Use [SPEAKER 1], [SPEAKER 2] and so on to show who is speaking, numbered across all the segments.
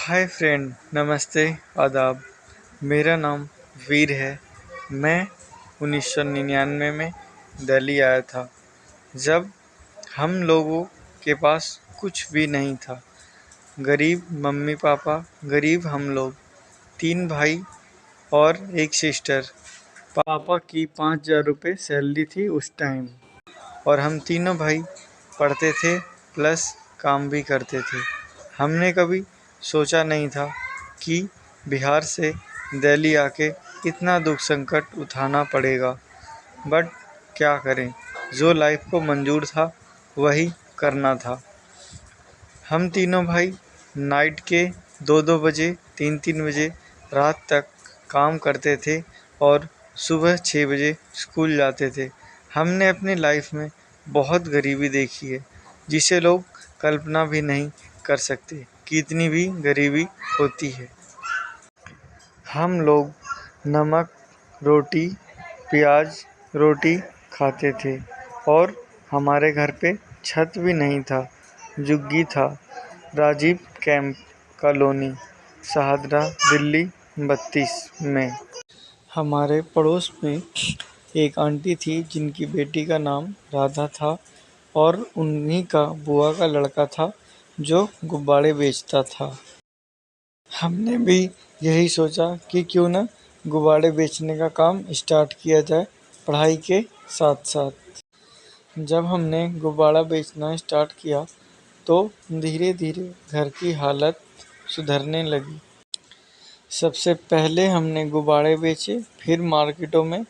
[SPEAKER 1] Hi friend, नमस्ते, आदाब। मेरा नाम वीर है। मैं 1999 में दिल्ली आया था, जब हम लोगों के पास कुछ भी नहीं था। गरीब मम्मी पापा, गरीब हम लोग, 3 भाई और एक सिस्टर। पापा की 5,000 रुपये सैलरी थी उस टाइम, और हम तीनों भाई पढ़ते थे प्लस काम भी करते थे। हमने कभी सोचा नहीं था कि बिहार से दिल्ली आके इतना दुख संकट उठाना पड़ेगा, बट क्या करें, जो लाइफ को मंजूर था वही करना था। हम तीनों भाई नाइट के 2-2 बजे, 3-3 बजे रात तक काम करते थे और सुबह 6 बजे स्कूल जाते थे। हमने अपनी लाइफ में बहुत गरीबी देखी है, जिसे लोग कल्पना भी नहीं कर सकते कि इतनी भी गरीबी होती है। हम लोग नमक रोटी, प्याज रोटी खाते थे, और हमारे घर पे छत भी नहीं था, झुग्गी था। राजीव कैंप कॉलोनी, शहादरा, दिल्ली 32 में। हमारे पड़ोस में एक आंटी थी जिनकी बेटी का नाम राधा था, और उन्हीं का बुआ का लड़का था जो गुब्बारे बेचता था। हमने भी यही सोचा कि क्यों ना गुब्बारे बेचने का काम स्टार्ट किया जाए पढ़ाई के साथ साथ। जब हमने गुब्बारा बेचना स्टार्ट किया तो धीरे धीरे घर की हालत सुधरने लगी। सबसे पहले हमने गुब्बारे बेचे, फिर मार्केटों में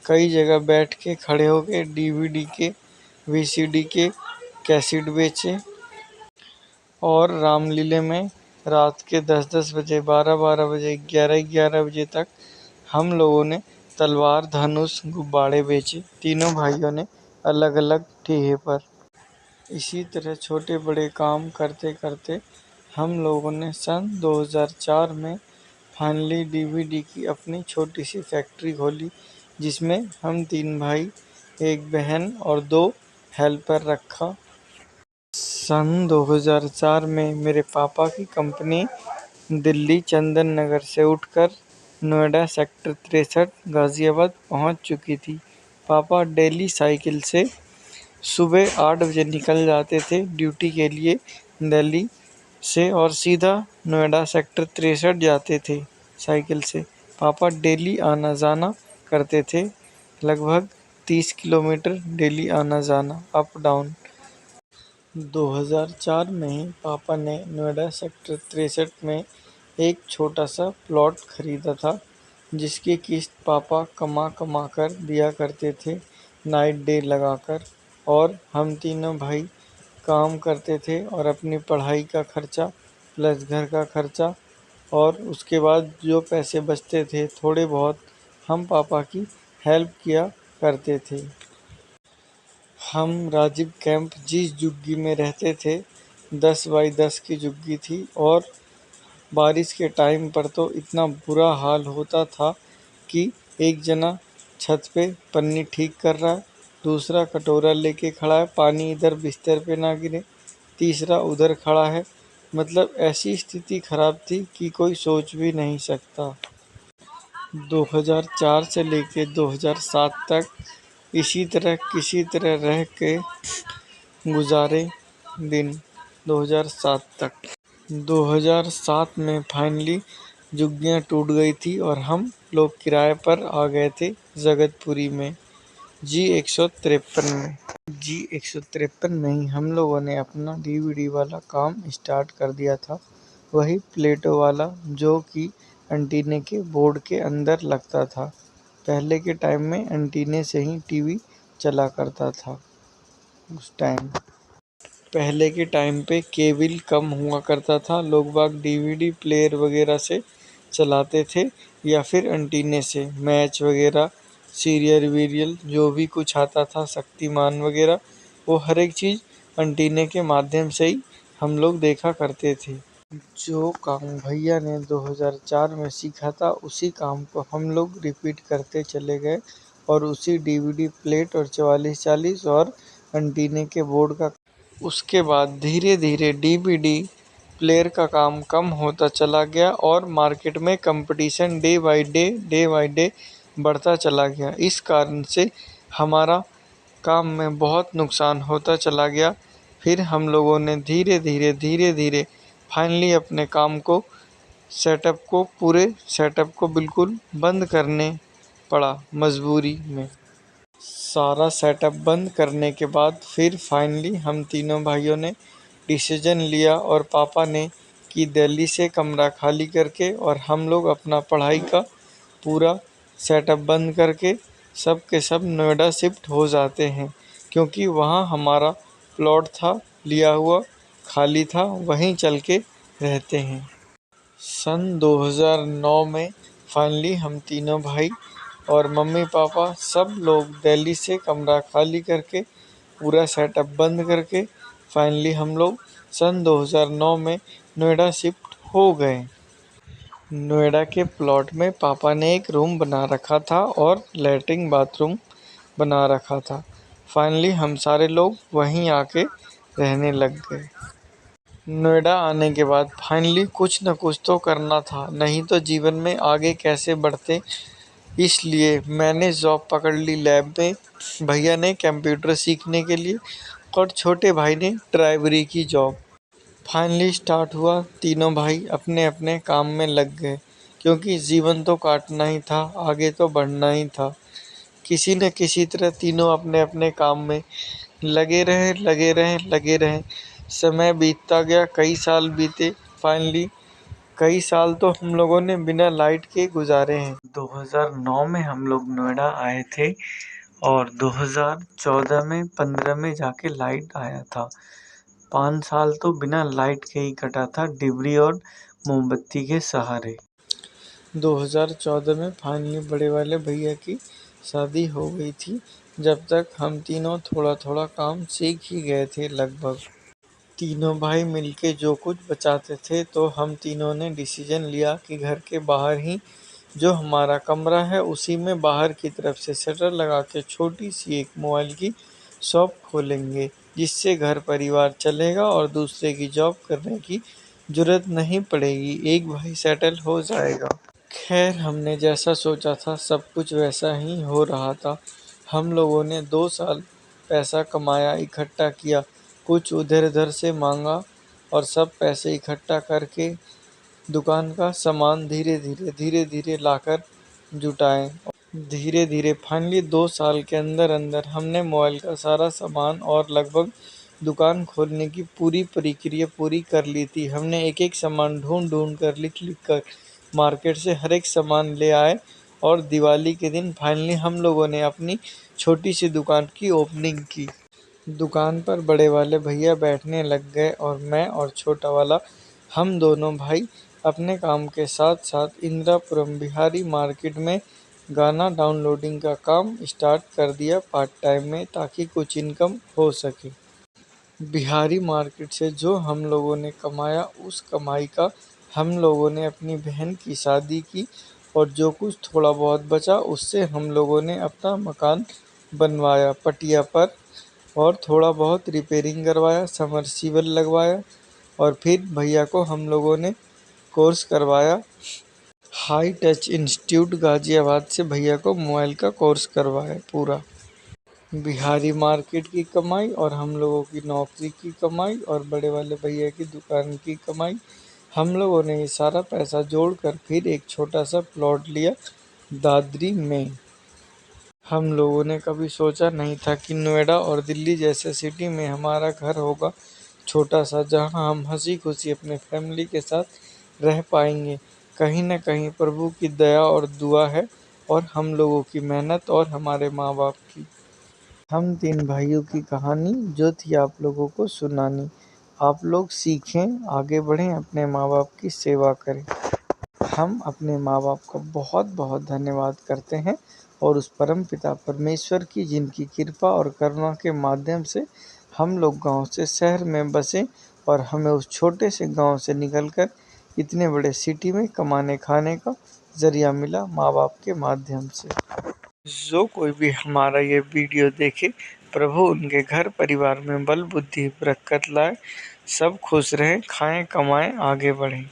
[SPEAKER 1] कई जगह बैठ के खड़े होके डीवीडी के, वीसीडी के कैसेट बेचे, और रामलीले में रात के 10-10 बजे, 12-12 बजे, 11-11 बजे तक हम लोगों ने तलवार, धनुष, गुब्बारे बेचे, तीनों भाइयों ने अलग अलग ठेहे पर। इसी तरह छोटे बड़े काम करते करते हम लोगों ने सन 2004 में फाइनली डीवीडी की अपनी छोटी सी फैक्ट्री खोली, जिसमें हम 3 भाई, एक बहन और 2 हेल्पर रखा। सन 2004 में मेरे पापा की कंपनी दिल्ली चंदन नगर से उठकर नोएडा सेक्टर 63 गाजियाबाद पहुंच चुकी थी। पापा डेली साइकिल से सुबह 8 बजे निकल जाते थे ड्यूटी के लिए दिल्ली से, और सीधा नोएडा सेक्टर 63 जाते थे साइकिल से। पापा डेली आना जाना करते थे, लगभग 30 किलोमीटर डेली आना जाना, अप डाउन। 2004 में ही पापा ने नोएडा सेक्टर 63 में एक छोटा सा प्लॉट खरीदा था, जिसकी किस्त पापा कमा कमा कर दिया करते थे, नाइट डे लगाकर। और हम तीनों भाई काम करते थे और अपनी पढ़ाई का खर्चा प्लस घर का खर्चा, और उसके बाद जो पैसे बचते थे थोड़े बहुत हम पापा की हेल्प किया करते थे। हम राजीव कैंप जिस झुग्गी में रहते थे 10 बाई 10 की झुग्गी थी, और बारिश के टाइम पर तो इतना बुरा हाल होता था कि एक जना छत पे पन्नी ठीक कर रहा है, दूसरा कटोरा लेके खड़ा है पानी इधर बिस्तर पे ना गिरे, तीसरा उधर खड़ा है। मतलब ऐसी स्थिति खराब थी कि कोई सोच भी नहीं सकता। 2004 से लेके 2007 तक इसी तरह किसी तरह रह के गुजारे दिन। 2007 तक 2007 में फाइनली झुग्गियाँ टूट गई थी और हम लोग किराए पर आ गए थे जगतपुरी में, G153 में। G153 में ही हम लोगों ने अपना डीवीडी वाला काम स्टार्ट कर दिया था, वही प्लेटो वाला जो कि एंटीने के बोर्ड के अंदर लगता था। पहले के टाइम में एंटीने से ही टीवी चला करता था उस टाइम। पहले के टाइम पे केबल कम हुआ करता था, लोग बाग डीवीडी प्लेयर वगैरह से चलाते थे, या फिर एंटीने से मैच वगैरह, सीरियल वीरियल जो भी कुछ आता था, शक्तिमान वगैरह, वो हर एक चीज़ एंटीने के माध्यम से ही हम लोग देखा करते थे। जो काम भैया ने 2004 में सीखा था उसी काम को हम लोग रिपीट करते चले गए, और उसी डीवीडी प्लेट और 4440 और एंटीने के बोर्ड का। उसके बाद धीरे धीरे डीवीडी प्लेयर का काम कम होता चला गया और मार्केट में कंपटीशन डे बाय डे बढ़ता चला गया। इस कारण से हमारा काम में बहुत नुकसान होता चला गया। फिर हम लोगों ने धीरे धीरे फाइनली अपने काम को पूरे सेटअप को बिल्कुल बंद करने पड़ा मजबूरी में। सारा सेटअप बंद करने के बाद फिर फाइनली हम तीनों भाइयों ने डिसीजन लिया और पापा ने कि दिल्ली से कमरा खाली करके और हम लोग अपना पढ़ाई का पूरा सेटअप बंद करके सब के सब नोएडा शिफ्ट हो जाते हैं, क्योंकि वहाँ हमारा प्लॉट था लिया हुआ, खाली था, वहीं चल के रहते हैं। सन 2009 में फाइनली हम तीनों भाई और मम्मी पापा सब लोग दिल्ली से कमरा खाली करके पूरा सेटअप बंद करके फाइनली हम लोग सन 2009 में नोएडा शिफ्ट हो गए। नोएडा के प्लॉट में पापा ने एक रूम बना रखा था और लैट्रिन बाथरूम बना रखा था। फाइनली हम सारे लोग वहीं आके रहने लग गए। नोएडा आने के बाद फाइनली कुछ न कुछ तो करना था, नहीं तो जीवन में आगे कैसे बढ़ते। इसलिए मैंने जॉब पकड़ ली लैब में, भैया ने कंप्यूटर सीखने के लिए और छोटे भाई ने ड्राइवरी की जॉब। फाइनली स्टार्ट हुआ, तीनों भाई अपने अपने काम में लग गए, क्योंकि जीवन तो काटना ही था, आगे तो बढ़ना ही था। किसी न किसी तरह तीनों अपने अपने काम में लगे रहे। समय बीतता गया, कई साल बीते। फाइनली कई साल तो हम लोगों ने बिना लाइट के गुजारे हैं। 2009 में हम लोग नोएडा आए थे और 2014 में 15 में जाके लाइट आया था। 5 साल तो बिना लाइट के ही कटा था, डिबरी और मोमबत्ती के सहारे। 2014 में फाइनली बड़े वाले भैया की शादी हो गई थी। जब तक हम तीनों थोड़ा थोड़ा काम सीख ही गए थे लगभग। तीनों भाई मिलके जो कुछ बचाते थे, तो हम तीनों ने डिसीजन लिया कि घर के बाहर ही जो हमारा कमरा है उसी में बाहर की तरफ से शटर लगा के छोटी सी एक मोबाइल की शॉप खोलेंगे, जिससे घर परिवार चलेगा और दूसरे की जॉब करने की जरूरत नहीं पड़ेगी, एक भाई सेटल हो जाएगा। खैर, हमने जैसा सोचा था सब कुछ वैसा ही हो रहा था। हम लोगों ने 2 साल पैसा कमाया, इकट्ठा किया, कुछ उधर उधर से मांगा और सब पैसे इकट्ठा करके दुकान का सामान धीरे धीरे लाकर जुटाए। धीरे धीरे फाइनली 2 साल के अंदर अंदर हमने मोबाइल का सारा सामान और लगभग दुकान खोलने की पूरी प्रक्रिया पूरी कर ली थी। हमने एक एक सामान ढूंढ ढूंढ कर लिख लिख कर मार्केट से हर एक सामान ले आए और दिवाली के दिन फाइनली हम लोगों ने अपनी छोटी सी दुकान की ओपनिंग की। दुकान पर बड़े वाले भैया बैठने लग गए और मैं और छोटा वाला हम दोनों भाई अपने काम के साथ साथ इंदिरापुरम बिहारी मार्केट में गाना डाउनलोडिंग का काम स्टार्ट कर दिया पार्ट टाइम में, ताकि कुछ इनकम हो सके। बिहारी मार्केट से जो हम लोगों ने कमाया, उस कमाई का हम लोगों ने अपनी बहन की शादी की और जो कुछ थोड़ा बहुत बचा उससे हम लोगों ने अपना मकान बनवाया पटिया पर और थोड़ा बहुत रिपेयरिंग करवाया, समरसीबल लगवाया और फिर भैया को हम लोगों ने कोर्स करवाया। हाई टच इंस्टीट्यूट गाजियाबाद से भैया को मोबाइल का कोर्स करवाया पूरा। बिहारी मार्केट की कमाई और हम लोगों की नौकरी की कमाई और बड़े वाले भैया की दुकान की कमाई, हम लोगों ने ये सारा पैसा जोड़कर फिर एक छोटा सा प्लॉट लिया दादरी में। हम लोगों ने कभी सोचा नहीं था कि नोएडा और दिल्ली जैसे सिटी में हमारा घर होगा छोटा सा, जहां हम हंसी खुशी अपने फैमिली के साथ रह पाएंगे। कहीं न कहीं प्रभु की दया और दुआ है और हम लोगों की मेहनत और हमारे माँ बाप की। हम 3 भाइयों की कहानी जो थी आप लोगों को सुनानी। आप लोग सीखें, आगे बढ़ें, अपने माँ बाप की सेवा करें। हम अपने माँ बाप का बहुत बहुत धन्यवाद करते हैं और उस परम पिता परमेश्वर की जिनकी कृपा और करुणा के माध्यम से हम लोग गांव से शहर में बसे और हमें उस छोटे से गांव से निकलकर इतने बड़े सिटी में कमाने खाने का जरिया मिला माँ बाप के माध्यम से। जो कोई भी हमारा ये वीडियो देखे, प्रभु उनके घर परिवार में बल बुद्धि बरकत लाए। सब खुश रहें, खाएं, कमाएं, आगे बढ़ें।